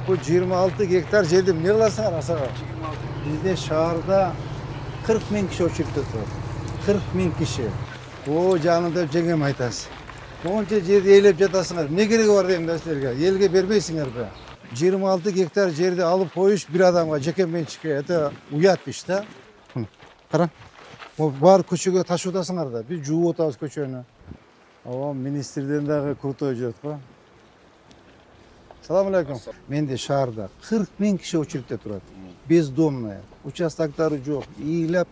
Bu 26 gektar жерди эмне кыласыңар асаға? Бизде шаарда 40 000 киши очередте турат. 40 000 киши. О, жаным деп жеңем айтасыз. Монча жерди ээлеп жатасыңар. Эмне кереги бар дейм да силерге? Элге бербейсиңерби? 26 gektar жерди алып коюш бир адамга жеке менчикке это уят иш да. Караң. Бар көчөгө ташып атасыңар да. Биз жууп атабыз көчөнү. О, министрден дагы крутой жүрөт го. Салам алейкум. Менде шаарда 40 000 киши очередте турат. Бездомная. Участоктары жок. Ийилеп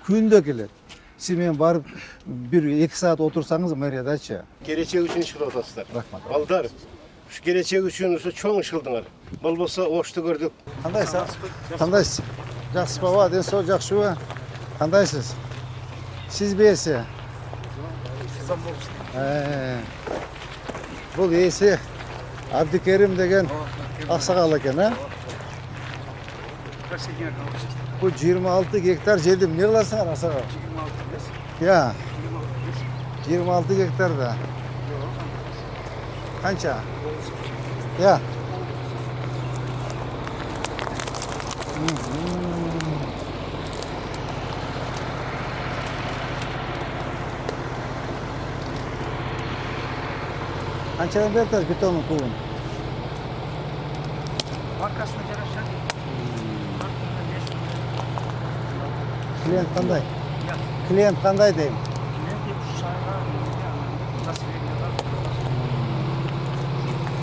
күндө келет. Сиз менен барып бир 2 саат отурсаңыз мэриядачы. Келечек үчүн ишкилип атасыздар. Рахмат. Балдар, ушу келечек үчүн ушу чоң ишкилдиңер. Болбосо ошту көрдүк. Кандайсыз? Кандайсыз? Жакшы баба, ден соо жакшыбы? Кандайсыз? Сиз бээси? Бул ээси Абдикерим деген аксакал экен, а? Bu 26 gektar жерди эмне кыласыңар асаға? 26 Ya. 26 gektarda. Kança? Ya. Kançadan bertiriz betonun kubun? Arkasına yarışan. Klient qanday? Ya. Klient qanday deyim? Ne diyeyim şu şahane nasıl veriyorlar?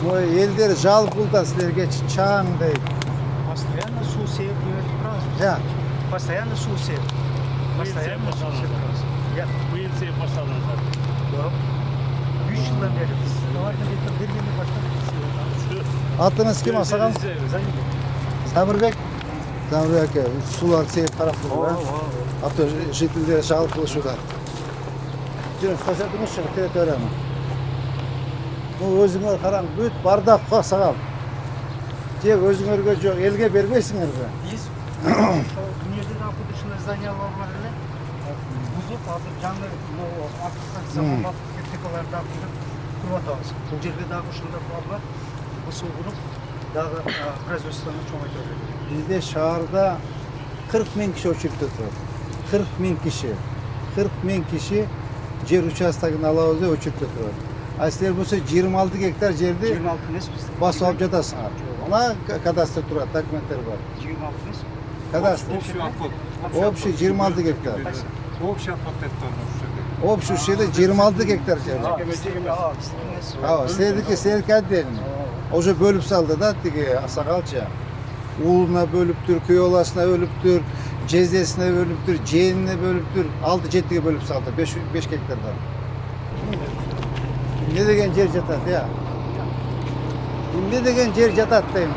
Bu elleri jal bulda sizlerge çağın deyip. Постоянно су сеет и Ya. Постоянно су сеет. Постоянно су сеет. Ya. Bu yıl şey başladınız. Yok. 3 yıldan beri biz davarda getirdiğini başladık. Atınız kim asakal? Sabırbek. Sabırbek sular seyip taraf bulur. Atı жительдер жал кылышууда. Жүрүңүз көрсөтүңүзчү, тет өрөмүн. Бул өзүңөр караң, бүт бардак ко сагал. Же өзүңөргө жок, элге бербейсиңерби? Biz dünyada da bu dışında здания var эле. Бузуп азыр жаңы артыксан заманбап техникаларды куруп атабыз. Бул жерде дагы ушундай балдар ысылгынып дагы производствону чоңойтабыз. Бизде шаарда 40 000 киши очередте турат. 40 000 киши. 40 000 киши жер участогун алабыз деп очередте турат. А силер болсо 26 гектар жерди 26 эмес биз. басып алып жатасыңар. Мына кадастр турат, документтер бар. 26 эмес. Кадастр. Общий 26 гектар. Общий отвод это Общий şeyde 26 gektar жер. Aa, serdiki отдельно. Уже bölüp saldı da tigi asakalça. Uğuluna bölüptür, köy olasına bölüptür, cezesine bölüptür, ceğenine bölüptür. 6-7'ye bölüp saldı 5 gektardan. Ne degen yer jatat ya? Ne degen yer jatat deyim.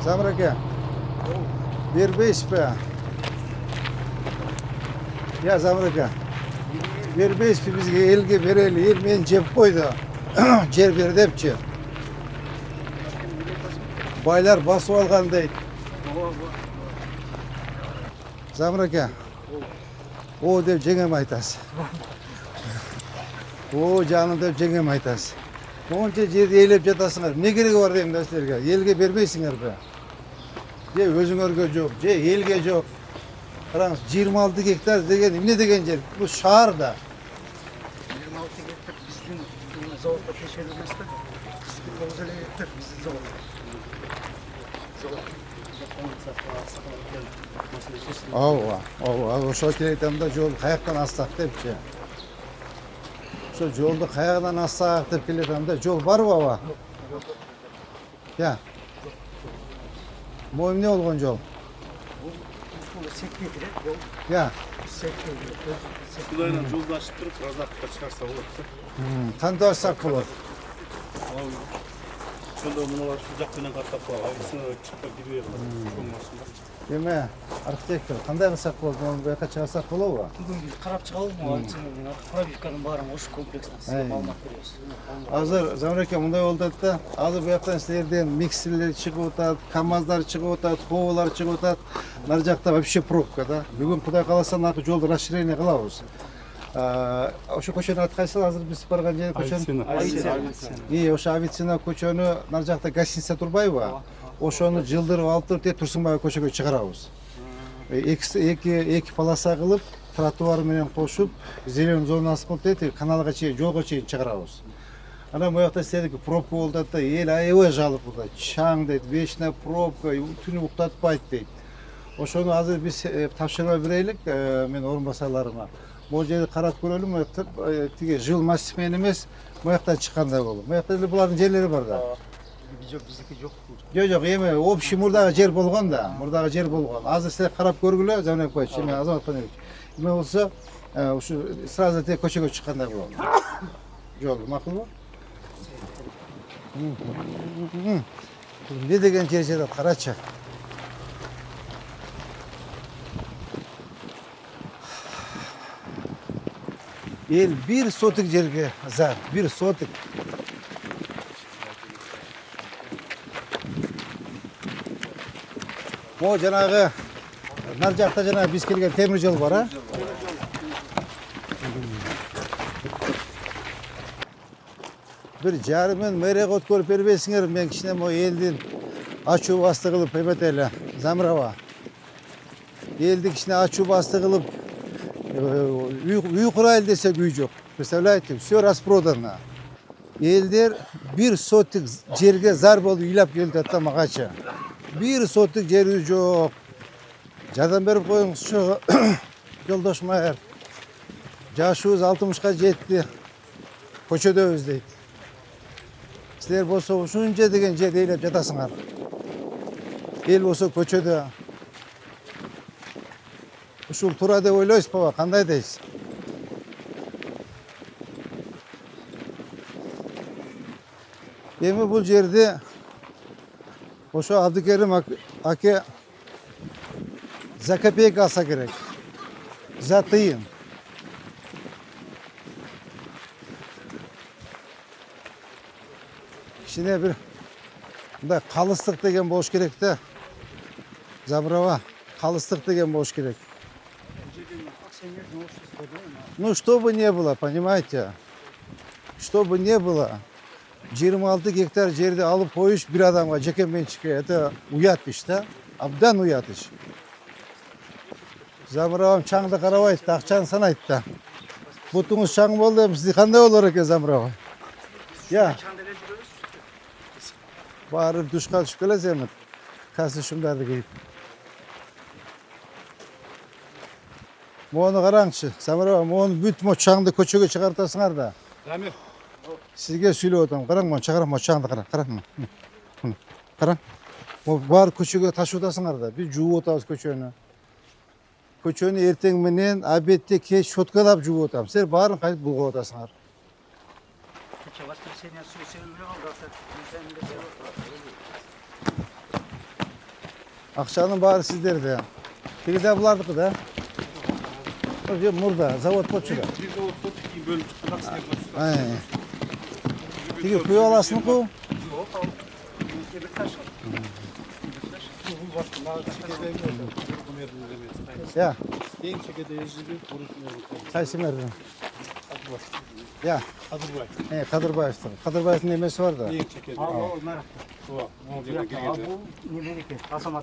Samir aka. Бербейсизби? Я Замир aka. Бербейсизби бизге элге берели, эл мени жеп койду. Жер бер депчи. Байлар басып алган дейт. Замир aka. О деп жеңем айтасыз. О жаным деп жеңем айтасыз. Монча жерди ээлеп жатасыңар. Эмне кереги бар дейм да силерге? Элге бербейсиңерби? Же өзүңөргө жок, же элге жок. Караңыз, 26 гектар деген эмне деген жер? Бул шаарда. 26 гектар биздин заводдо текшерип эмес да. 9 гектар биздин завод. Ооба, ошол келетем да жол каяктан ассак депчи. Ошо жолду каягынан ассак деп келетем да жол барбы аба? Я. Бул эмне болгон жол? Бул секпей кирет, жол Я. секпей кирет. Кудайдан жолду ачып туруп, разакка чыгарса болот да. Кандай ассак болот? Сонда муналар ушул жак менен каттап коюп, айсына чыкпай кире болмасын да. Эме, архитектор, кандай кылсак болот? Муну бияка чыгарсак болобу? Бүгүн биз карап чыгалыбы? Пробивканын баарын ошол комплекстен сиз маалымат беребиз. Азыр Замир ака мындай болуп атат да. Азыр буяктан силерден миксерлер чыгып атат, КамАЗдар чыгып атат, Ховалар чыгып атат. Нар жакта вообще пробка да. Бүгүн Кудай кааласа наркы жолду расширение кылабыз. Ошо көчөнүн аты кайсыл азыр биз барган жер көчөнүн? Ошо Авицина көчөнү нар жакта гостиница турбайбы? Ошону жылдырып алып туруп Турсунбаев көчөгө чыгарабыз. Эки полоса кылып, тротуар менен кошуп, зеленый зонасы кылып каналга чейин, жолго чейин чыгарабыз. Анан буякта сиздердики пробка болуп атат да, эл аябай жалып турат. Чаң дейт, вечная пробка, түнү уктатпайт дейт. Ошону азыр биз тапшырма берелик мен орун басарларыма. Бул жерди карап көрөлүм, тиги жыл массив менен эмес, буяктан чыккандай болуп. Буякта эле булардын жерлери бар да. Жок, биздики жок. Жок, эми общий мурдагы жер болгон да, мурдагы жер болгон. Азыр силер карап көргүлө, Замир Акбаевич, эми Азамат Паневич. Эме болсо, ушу сразу те көчөгө чыккандай болот. Жол макулбу? Не деген жер жатат, карачы. Эл 1 сотик жерге зар, 1 сотик. Мо жанагы нар жакта жанагы биз келген темир жол бар, а? Бир жарымын мэрияга өткөрүп бербесиңер, мен кичине мо элдин ачуу басты кылып эметели, Замирова. Элди кичине ачуу басты кылып үй курайлы десек үй жок. Представляете, все распродано. Элдер 1 сотик жерге зар болуп ыйлап келет да магачы. 1 сотик жери жок. Жардам берип коюңузчу, жолдош майыр. Жашыбыз 60ка жетти. Көчөдөбүз дейт. Силер болсо ушунча деген жерде ыйлап жатасыңар. Эл болсо көчөдө. Ушул туура деп ойлойсуз баба, кандай дейсиз? Эми бул жерди ошо Абдыкерим аке за копейка алса керек. За тыйын. Кичине бир мындай калыстык деген болуш керек да. Замирова, калыстык деген болуш керек. Ну, что бы не было, понимаете? Что бы не было, 26 гектар жерди алып коюш бир адамга жеке менчикке, это уят иш да, абдан уят иш. Замировам чаңды карабайт да, акчаны санайт да. Бутуңуз чаң болду, эми сизди кандай болор экен, Замирова? Я. Барып душка түшүп келесиз эми, костюмдарды кийип. Мону караңчы, Замирова, мону бүт мо чаңды көчөгө чыгартасыңар да. Замир. Сизге сүйлөп атам. Караң, мону чыгарам, мо чаңды кара. Караң. Караң. Мо бар көчөгө ташып атасыңар да. Биз жууп атабыз көчөнү. Көчөнү эртең менен, обедте, кеч щоткалап жууп атам. Силер баарын кайтып булгап атасыңар. Акчанын баары сиздерде. Тиги да булардыкы да. Мурда завод почуда. Тиги күй аласыңбы? Я. Кайсы мэрдин? Я. Кадырбаевдин. Кадырбаевдин эмеси бар да.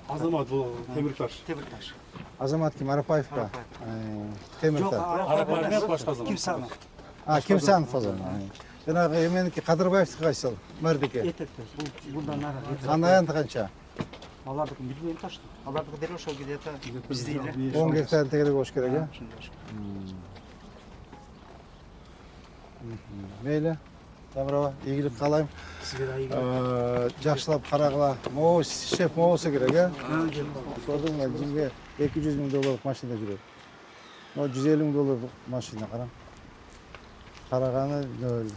Азамат бул Темирташ. Азамат ким? Арапаев ба? Темирташ. Арапаев башка Азамат. Кимсанов. Кимсанов Азамат. Жанагы эменики Кадырбаевдики кайсыл? Мэрдики. Бундан нары. Анаянды канча? Алардыкы билбейм точно. Алардыкы дел ошол где-то бизде эле. 10 гектар тегерек болуш керек, э? Мейли. Замирова, ийгилик каалайм. Жакшылап карагыла. Могу шеф могусу керек, э? Көрдүңбү, жинге $200,000 машина жүрөт. Но $150,000 машина караң. Караганы нөл.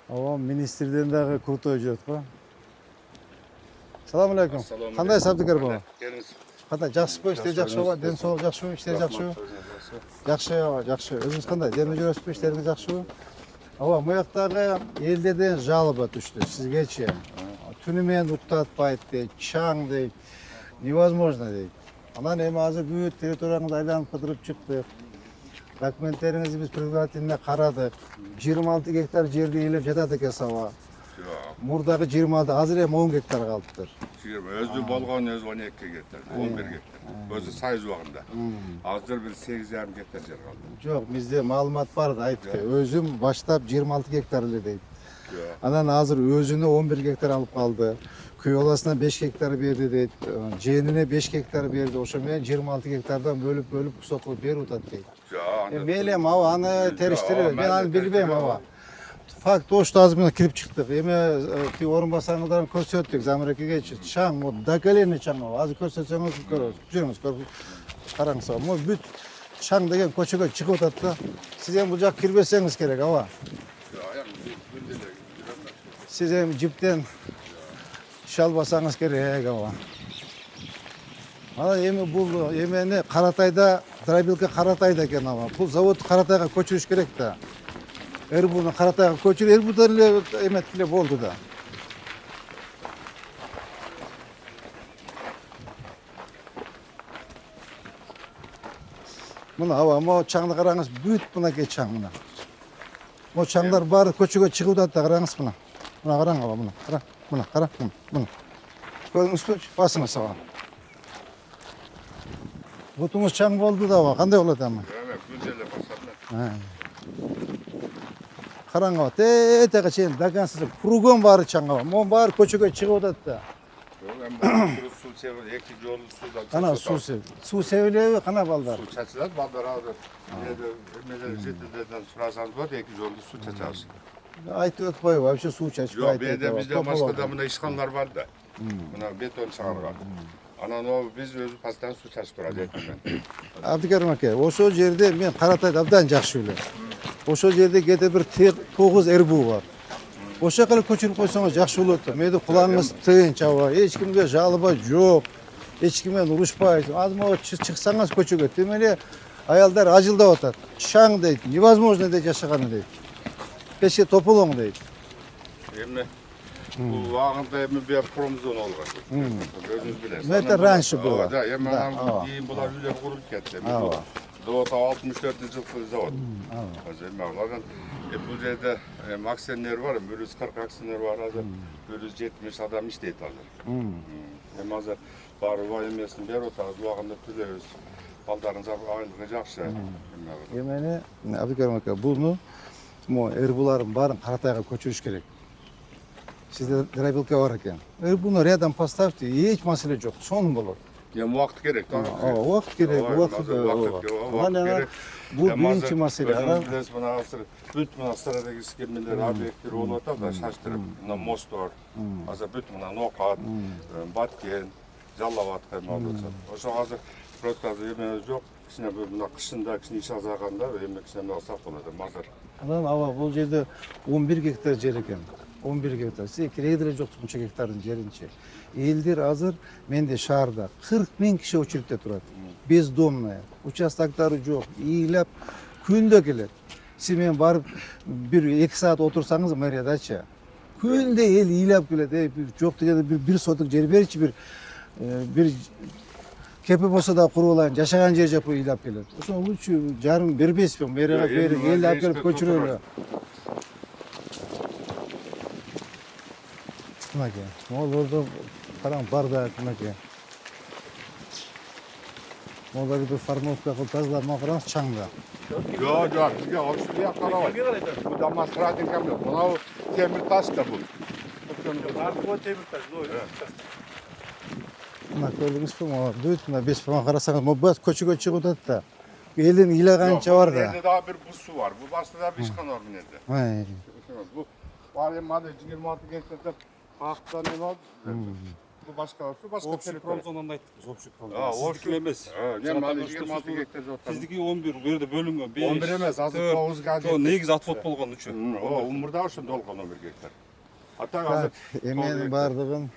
Ова министрден дагы крутой жүрөт го. Салам алейкум. Кандай Абдыкер бала? Кандай жакшыбы, иштер жакшыбы, ден соолук жакшыбы, иштер жакшыбы? Жакшы. Өзүңүз кандай? Демде жүрөсүзбү, иштериңиз жакшыбы? Ооба, муяктагы элдерден жалоба түштү сизгечи. Түнү менен уктатпайт дейт, чаң дейт. Невозможно дейт. Анан эми азыр бүт территорияңызды айланып кыдырып чыктык. Документтериңизди биз предварительно карадык. 26 гектар жерди ээлеп жатат экен саба. Yok. Мурдагы 26, азыр эми 10 гектар калыптыр. Özü bolğan özü 12 gektar, 11 gektar. Özü sayız uagında. Azdır bir 8,5 gektar yer kaldı. Жок, бизде маалымат бар да айтты. Өзүм баштап 26 гектар эле дейт. Yok. Анан азыр өзүнө 11 гектар алып калды. Күйөөласына 5 гектар берди дейт. Жээнине 5 гектар берди. Ошо менен 26 гектардан бөлүп сотко берип атат дейт. Yok. Мейлем аба аны териштирип, мен аны билбейм аба. Факт о, что азыр менен кирип чыктык. Эми орун басаңыздарын көрсөттүк Замирекеге. Чаң, вот до колена чаң. Азыр көрсөтсөңүз көрөсүз. Жүрүңүз, караңыз. Могу бүт чаң деген көчөгө чыгып атат да. Сиз эми бул жак кирбесеңиз керек, аба. Yok. Yani gündelik. Сиз эми жиптен шалбасаңыз керек, аба. Ана эми бул эмени Каратайда, дробилка Каратайда экен аба. Бул завод Каратайга көчүрүш керек да. РБУны Каратайга көчүрүп, РБУдан эле эметип эле болду да. Мына аба, могу чаңды караңыз, бүт мынакей чаң мына. Могу чаңдар баары көчөгө чыгып атат да, караңыз мына. Мына караң аба, мына. Кара, мына. Көрдүңүзбү? Басыңыз аба. Бутуңуз чаң болду да аба, кандай болот эми? Evet. Gündelik basarlar. Караң аба, тетеге чейин доконсыз кругом баары чаң аба. Могу баары көчөгө чыгып атат да. Yok. Ama su seviyor. Eki yolu sudan. Кана суу себилеби, кана балдар? Su çaçılar. Ballar alır. Neler jetillerden surasanız var. Eki yolu su çaçarsın. Айтып өтпөйбү, вообще суу чачпай Yok. айтып. Bizde Moskva'da buna işkanlar var da. Buna beton çağırgan. Anan o biz özü pastan su çaçıp duracak ekimden. Абдикерим аке, ошол жерде мен Каратайды абдан жакшы билем. Ошол жерде кете бир 9 РБУ бар. Ошол жака эле көчүрүп койсоңуз жакшы болот да. Мени кулаңыз тынч аба, эч кимге жалоба жок. Эч ким менен урушпайсыз. Азыр могу чыксаңыз көчөгө, тим эле аялдар ажылдап атат. Чаң дейт, невозможно дейт жашаганы дейт. Пешке тополоң дейт. Emmi bu vağında emmi bir promzon olgan. Özünüz bilesiniz. Ну, это раньше было. Da, emmi Да, anam ava. deyin bular üyle kurulup ketdi. Ava. Doğuta 64 yıllık zavod. Emmi ağlardan bu yerde aksenler var, 140 aksenler var. 170 adam işleyip alır. Emmi hazır bari vay emmesin bir otağız, vağında tüleyiz. Baldarınız aylığı jakşı. Эмени Абдикерим аке, буну mo РБУлардын баарын Каратайга көчүрүш керек. Сизде дробилка бар экен. РБУну рядом поставьте, эч маселе жок, сонун болот. Em vaqt gerek. Убакыт керек, убакыт. Анан бул биринчи маселе. Özünüz bilesiz buna asır, büt buna sıradaki skemmeler, obyektler olup da şaştırıp, buna Mostor, azı büt buna Nokat, Batken, Jallavat kayma olursa. Oşo azı protkazı yemeğiniz yok. Kişine buna kışında, kişine iş azağında yemek kişine alsak oladı, mazır. Анан аба бул жерде 11 гектар жер экен. 11 гектар. Сиз кереги деле жок 10 гектардын жеринчи. Элдер азыр менде шаарда 40 000 киши очередьте турат. Бездомная, участоктары жок, ыйлап күндө келет. Сиз менен барып бир 2 саат отурсаңыз мэриядачы. Күндө эл ыйлап келет. Жок дегенде бир сотук жер беричи, бир кепе болсо да куруп алайын, жашаган жер жапып ыйлап келет. Ошо лучше жарым бербейсизби? Мэрияга берип, элди алып келип көчүрөлү. Мынаке, могулордо караң бардак мынаке. Могуларды бир формовка кылып тазалап караңыз чаңда. Yok yok, bizge oluşturuyor karavay. Bu da masratin kamyon. Buna o temir taş da bu. Аркылы теміртас, Мына көрдүңүзбү? Могу бүт мына беш бама карасаңыз, могу бат көчөгө чыгып атат да. Элдин ыйлаганча бар да. Nerede daha bir buz su var. Bu başta da bir işkan var nerede? Bu var ya madde 26 geçti. Haktan ne oldu? Bu başka su, başka общий territory. промзонаны айттыңыз, общий Ha, промзон. Сіздікі емес. Ne madde 26 geçti zaten. Сіздікі 11, бұл жерде бөлінген. 11 емес, азыр 9 га Жо, негізі отвод болған үчі. O umurda ошондо болгон 11 гектар. Hatta hazır. Эменин баардыгын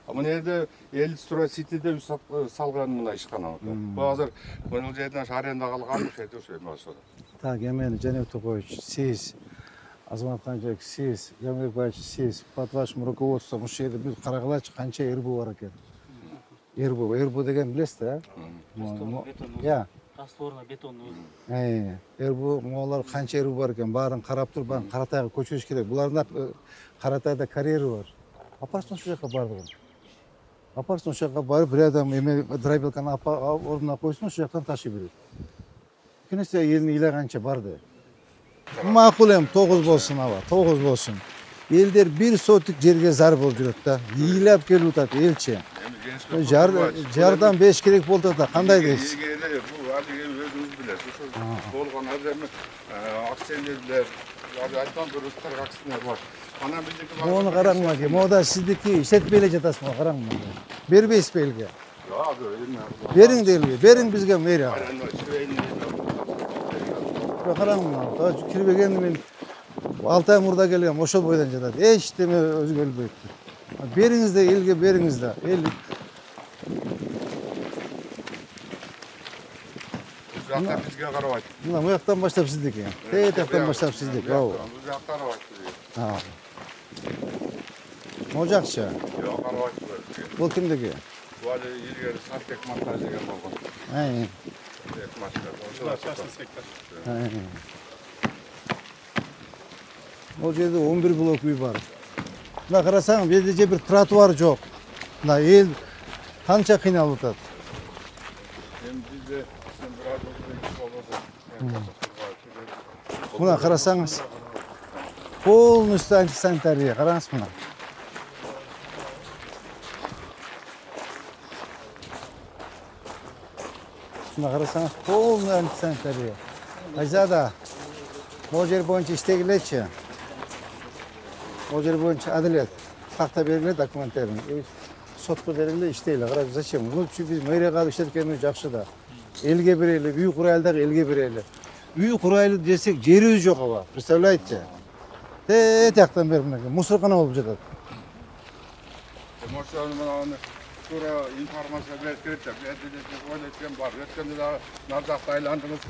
Ama nerede el sura sitede salgan mına işkana. Bu hazır bunun жерден аренда калган şey şey mesela. так, эмени Жанек Токоевич, сиз, Азамат Канжабек, сиз, Жамбек Байчы, сиз, под вашим руководством ушул жерде бүт карагылачы канча РБУ бар экен. Эрбу деген билесиз да? Я. Растворный бетонный өзү. Эрбу могулар канча эрбу бар экен, баарын карап туруп, баарын Каратайга көчүрүш керек. Булардын Каратайда карьери бар. Апарсын ошол жака бардыгын. Апарсын ошол жака барып, бир адам эме дробилканы ордуна койсун, ошол жактан ташый берет. Кинесе элдин ыйлаганча барды. Макул эми 9 болсун аба, 9 болсун. Элдер 1 сотик жерге зар болуп жүрөт да. Ыйлап келип атат элчи. Жардан 5 керек болду да, кандай дейсиз? Бул алиги өзүңүз билесиз. Ошол болгон азыр акционерлер, айткан дурустар акционер бар. Анан биздики бар. Мону караңыз аке, мода сиздики иштетпей эле жатасызбы, караңыз. Бербейсизби элге? Жок, Бериң дейли, бериң бизге мэрия. Караңыз, кирбегенди мен 6 ай мурда келгем, ошол бойдон жатат. Эчтеме өзгөрбөйт. Бериңиз да элге бериңиз да. Эл жакта бизге карабайт. мына бу жактан баштап сиздики. Тет жактан баштап сиздики. Бул жакта карабайт. Могу жакчы. Жок, карабайт. Бул кимдики? Бул илгери Сартек монтаж деген болгон. Частный сектор. Ол жерде 11 блок үй бар. Мына карасаң, бул жерде бир тротуар жок. Мына эл канча кыйналып атат. Эми бизде сен бир адам болбосо. Мына карасаңыз, полностью антисанитария. Караңыз мына. Мына карасаңыз, полный антисанитария. Айзада, могу жер боюнча иштегилечи. Могу жер боюнча адилет. Такта бергиле документтерин. Сотко бергиле иштейле. Карап, зачем? Биз мэрияга иштеткенибиз жакшы да. Элге берели, үй курайлы дагы элге берели. Үй курайлы десек, жерибиз жок аба. Представляете? Тет жактан бери мынакей мусоркана болуп жатат. Ошону менен туура информация берип керек да. Ойлойт бар. Өткөндө дагы наржакты айландыңыз.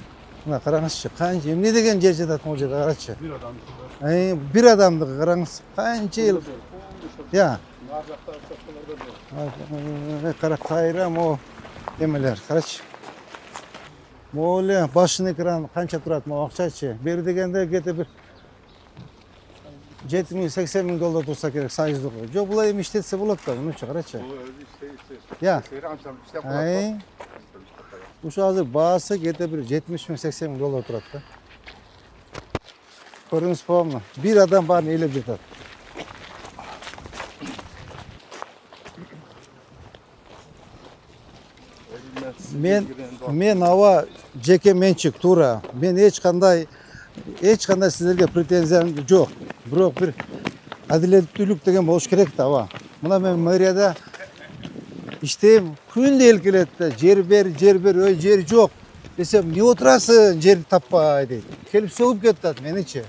Мына караңызчы, канча эмне деген жер жатат могу жерде, карачы. Bir adam. Бир адамдыкы караңыз, канча эл. Я. Narjakta çöpçülerde de. Кара кайра могу эмелер, карачы. Могу эле башын экран канча турат могу акчачы. Бери дегенде кете бир 70-80 миң доллар турса керек сайыздыгы. Жок, булай эми иштетсе болот да, мынча карачы. Бул өзү Я. иштейт. Ушул азыр баасы кете бир 70 миң 80 миң доллар турат да. Көрүңүзбү мына? Бир адам баарын ээлеп жатат. Мен аба жеке менчик туура. Мен эч кандай сиздерге претензиям жок. Бирок бир адилеттүүлүк деген болуш керек да аба. Мына мен мэрияда иштейм, күндө эл келет да, жер бер, ой жер жок. Десем, эмне отурасың, жер таппай дейт. Келип сөгүп кетет меничи.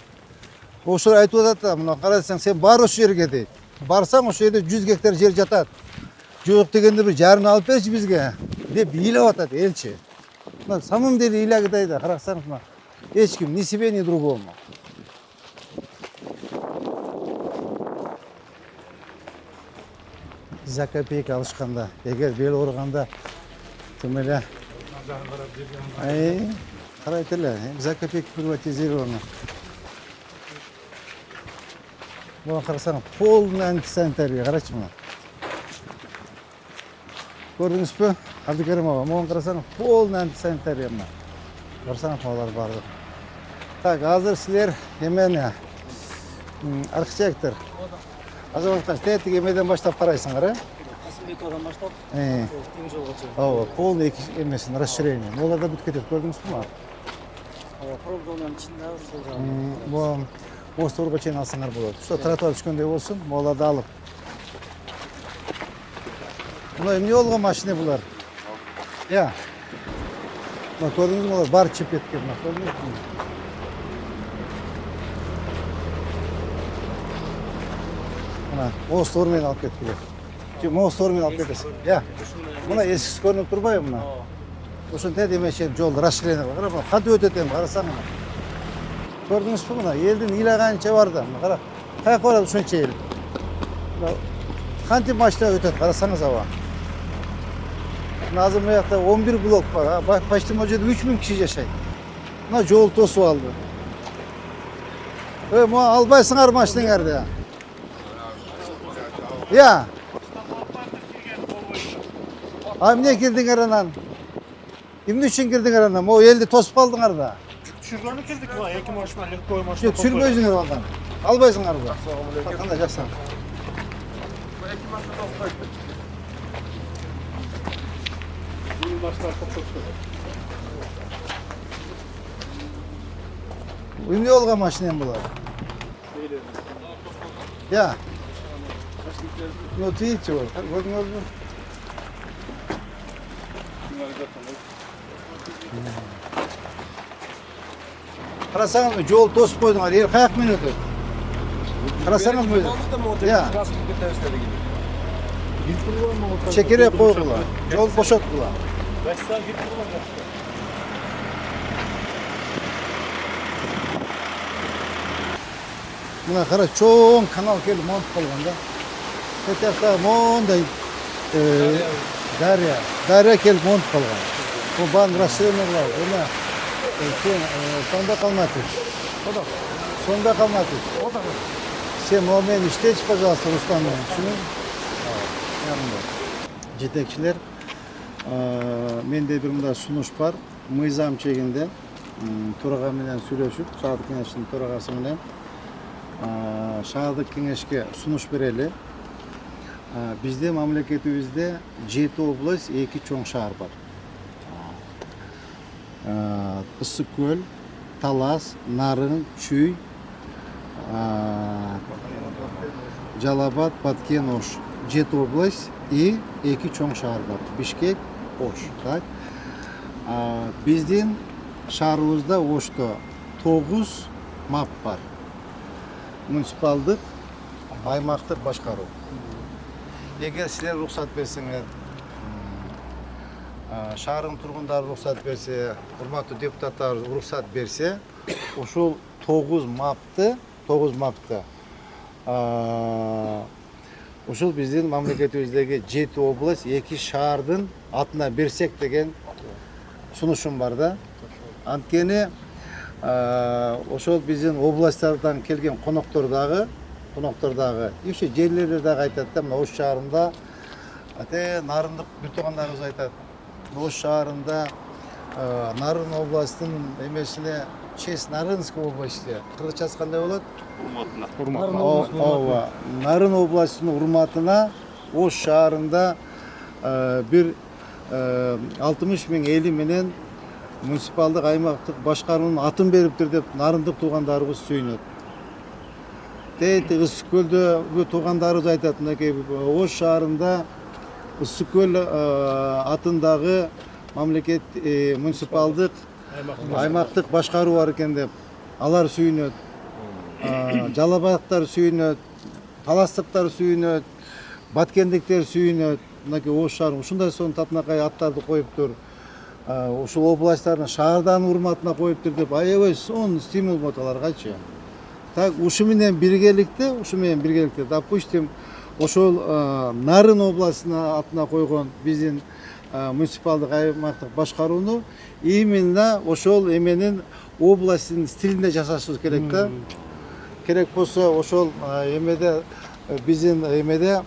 Ошол айтып атат да, мына карасаң, сен бар ошол жерге дейт. Барсаң ошол жерде 100 гектар жер жатат. Жок дегенде бир жарымын алып берчи бизге деп ыйлап атат элчи. На самом деле ыйлагыдай да, карасаң мына. Эч ким ни себе, ни другому. За копейка алышканда, эгер бел ооруганда ким эле карайт эле, за копейка приватизировано. Мына карасаң, полный антисанитария, карачы мына. Көрдүңүзбү? Абдыкерим аба, мына карасаң, полный антисанитария мына. Карасаң, алар барды. Так, азыр силер эмени архитектор. Азаматка тетик эмеден баштап карайсыңар, Касымбековдон баштап, тең жолго чейин. Ооба, полный эмесин расширение. Олар да бүт кетет, көрдүңүзбү мына? Промзонаның ичинде сол жагы. Бу Осторго чейин алсаңар болот. Ошо тротуар түшкөндөй болсун, оларды алып. Мына эмне болгон машина булар? Я. Мына көрдүңүзбү, олар бар чип кеткен, мына көрдүңүзбү? Мына Остор менен алып кеткиле. Остор менен алып кетесиз. Я. Мына эскиси көрүнүп турбайбы мына? Ошентип эмешен жолду расширение бар. Кара, кантип өтөт эми, карасаң мына. Көрдүңүзбү мына? Элдин ыйлаганча бар да. Мына кара. Каяка барат ушунча эл. Кантип машина өтөт, карасаңыз аба. Nazım Ayak'ta 11 blok var. Ha. Baştım Hoca'da 3000 kişi yaşaydı. Buna yol tosu aldı. Ama albaysın armaştın yerde ya. Ya. Abi niye girdin aradan? Kim için girdin aradan? O elde tosp aldın arada. Şuradan girdik var. Ekim hoşman, link koymaş. Yok sürmeyizin aradan. Albaysın arada. Bakın da jaksan. Başlar çok. Ünlü olga maşinen bular. Ya. Notu hiç var. Bakın oldu. Karasanız mı? Yol toz koydun. Yer kayak minutu. Karasanız mı? Ya. Çekerek koydular. Yol boşalttılar. Başlar git buradan. Buna qara çoğun kanal kelib mont qilganda. Tetakda monday darya kelib mont qilgan. Bu ban rasyonerlar. Buna sonda qalmadi. Sonda qalmadi. Sen momen işteç, пожалуйста, Ruslan Bey. Şunu yanımda. Жетекçiler, mende bir mында sunuş var. Mıyzam çeginde torağa менен сүйлөшүп, Шаардык кеңештин төрагасы менен Шаардык кеңешке сунуш берели. Bizde мамлекетибизде 7 область, 2 чоң шаар бар. Ысык көл, Талас, Нарын, Чүй, Жалал-Абад, Баткен, Ош. 7 область и 2 чоң шаар бар. Бишкек, Ош. Так? Биздин шаарыбызда Ошто 9 мап бар. Муниципалдык, аймактык башкаруу. Эгер силер уруксат берсеңер, шаардын тургундары уруксат берсе, урматтуу депутаттар уруксат берсе, ошол 9 мапты ошол биздин мамлекетибиздеги 7 область, 2 шаардын атына берсек деген сунушум бар да. Анткени ошол биздин областтардан келген коноктор дагы иши жерлерде дагы айтат да, мына Ош шаарында нарындык бир туугандарыбыз айтат. Ош шаарында Нарын областынын эмесине честь Нарынской области. Кыргызчасы кандай болот? Ооба. Нарын областынын урматына Ош шаарында бир 60 миң эли менен муниципалдык аймактык башкаруунун атын бериптир деп нарындык туугандарыбыз сүйүнөт. Ысык көлдө туугандарыбыз айтат, мынакей Ош шаарында Ысык көл атындагы мамлекет муниципалдык аймактык башкаруу бар экен деп алар сүйүнөт. Жалал-Абадтар сүйүнөт, таластыктар сүйүнөт, баткендиктер сүйүнөт. Мынакей Ош шаары ушундай сонун татынакай аттарды коюптур. Ушул областтардын шаардан урматына коюптур деп аябай сонун стимул болот аларгачы. Так ушу менен биргеликте, допустим, ошол Нарын областына атына койгон биздин муниципалдык аймактык башкарууну именно ошол эменин областтын стилинде жасашыбыз керек да. Керек болсо ошол эмеде биздин эмеде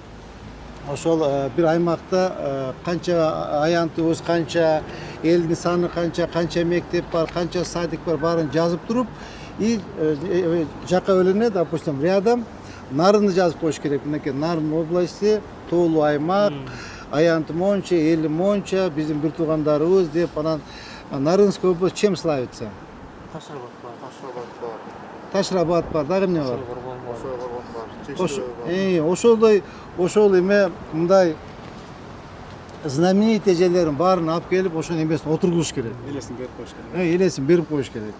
ошол бир аймакта канча аянтыбыз, канча элдин саны, канча мектеп бар, канча садик бар, баарын жазып туруп, и жака өлүнө, допустим, рядом Нарынды жазып коюш керек. Мынакей Нарын области, тоолуу аймак, аянты монча, эли монча, биздин бир туугандарыбыз деп, анан Нарынская область чем славится? Ташрабад бар, дагы эмне бар? Ошол эме мындай знаменитый жерлерин баарын алып келип, ошонун эмесин отургузуш керек. Элесин берип коюш керек. Элесин берип коюш керек.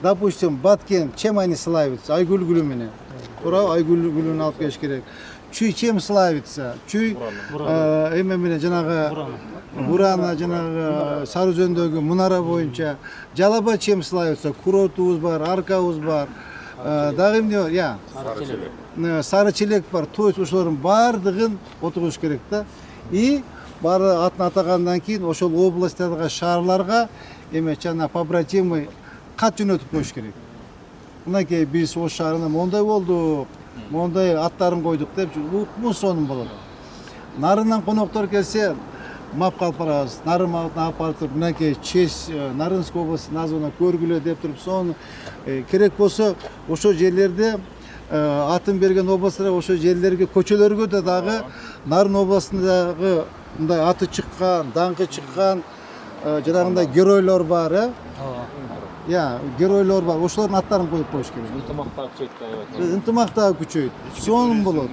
Допустим, Баткен чем они славятся? Айгүл гүлү менен. Туура, айгүл гүлүн алып келиш керек. Чүй чем славится? Чүй эме менен жанагы Бурана, жанагы Сары Өзөндөгү мунара боюнча. Жалал-Абад чем славится? Куротубуз бар, аркабыз бар. Дагы эмне бар? Я. Сары челек бар. То есть ошолордун баардыгын отургуш керек да. И баары атын атагандан кийин ошол областтарга, шаарларга эме жана побратимы кат жөнөтүп коюш керек. Мынакей биз Ош шаарына мондай болдук, мондай аттарын койдук деп укму сонун болот. Нарындан коноктор келсе, мапка алып барабыз. Нарын алып барып туруп, мынакей честь Нарынской областы названа көргүлө деп туруп, сону керек болсо ошол жерлерде атын берген областтар ошол жерлерге, көчөлөргө да дагы Нарын областындагы мындай аты чыккан, даңкы чыккан жанагындай геройлор бар, геройлор бар. Ошолордун аттарын коюп коюш керек. Ынтымак дагы күчөйт. Сонун болот.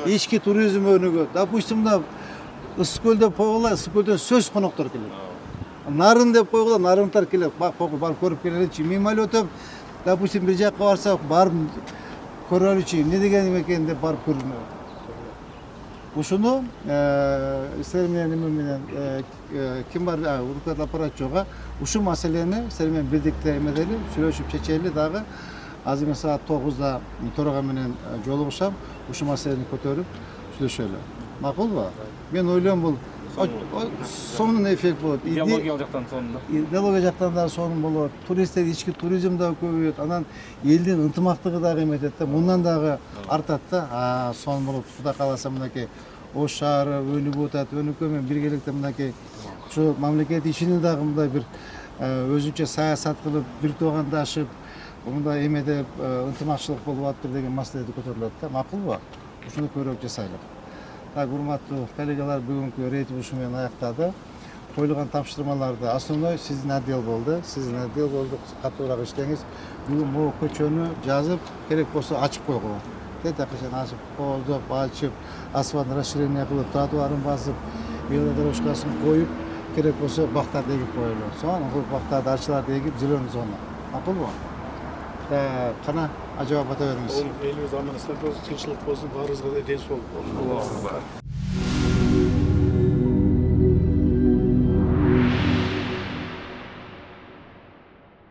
Ички туризм өнүгөт. Допустим, мына Ысык-Көл деп койгула, Ысык-Көлдөн сөз коноктор келет. Нарын деп койгула, нарынтар келет. Барып көрүп келеличи. Мен майлы өтөм. Допустим, бир жакка барсак, барып көрөлүчү, эмне деген экен деп барып көрүнө. Ушуну силер менен ким бар, урукат аппаратчыга ушул маселени силер менен бирдикте эмедели, сүйлөшүп чечели дагы. Азыр мен саат 9-да төрага менен жолугушам. Ушул маселени көтөрүп сүйлөшөлү. Макулбу? Мен ойлойм бул сонун эффект болот. Идеологиялык жактан сонун. Идеология жактан да сонун болот. Туристтер ички туризм да көбөйөт. Анан элдин ынтымактыгы дагы эметет да, мындан дагы артат да. Сонун болот. Кудай кааласа мынакей Ош шаары өнүгүп атат. Өнүккө менен биргеликте мынакей ушу мамлекет ишини дагы мындай бир өзүнчө саясат кылып, бир туугандашып, мындай эмедеп ынтымакчылык болуп атыптыр деген маселеди көтөрүлөт да. Макулбу? Ушуну көрөк жасайлык. Так, урматтуу коллегалар, бүгүнкү рейтинг ушу менен аяктады. Коюлган тапшырмаларды основной сиздин отдел болду. Сиздин отдел болду. Катуураак иштеңиз. Бүгүн могу көчөнү жазып, керек болсо ачып койгула. Тетакычан ачып, кооздоп, ачып, асфальт расширение кылып, тротуарын басып, велодорожкасын коюп, керек болсо бактарды эгип коелу. Сонун кылып бактарды, арчаларды эгип, зелёный зона. Макулбу? Кана ажап ата бериңиз. Элибиз аман эсен болсун, тынччылык болсун, баарыбызга ден соолук болсун.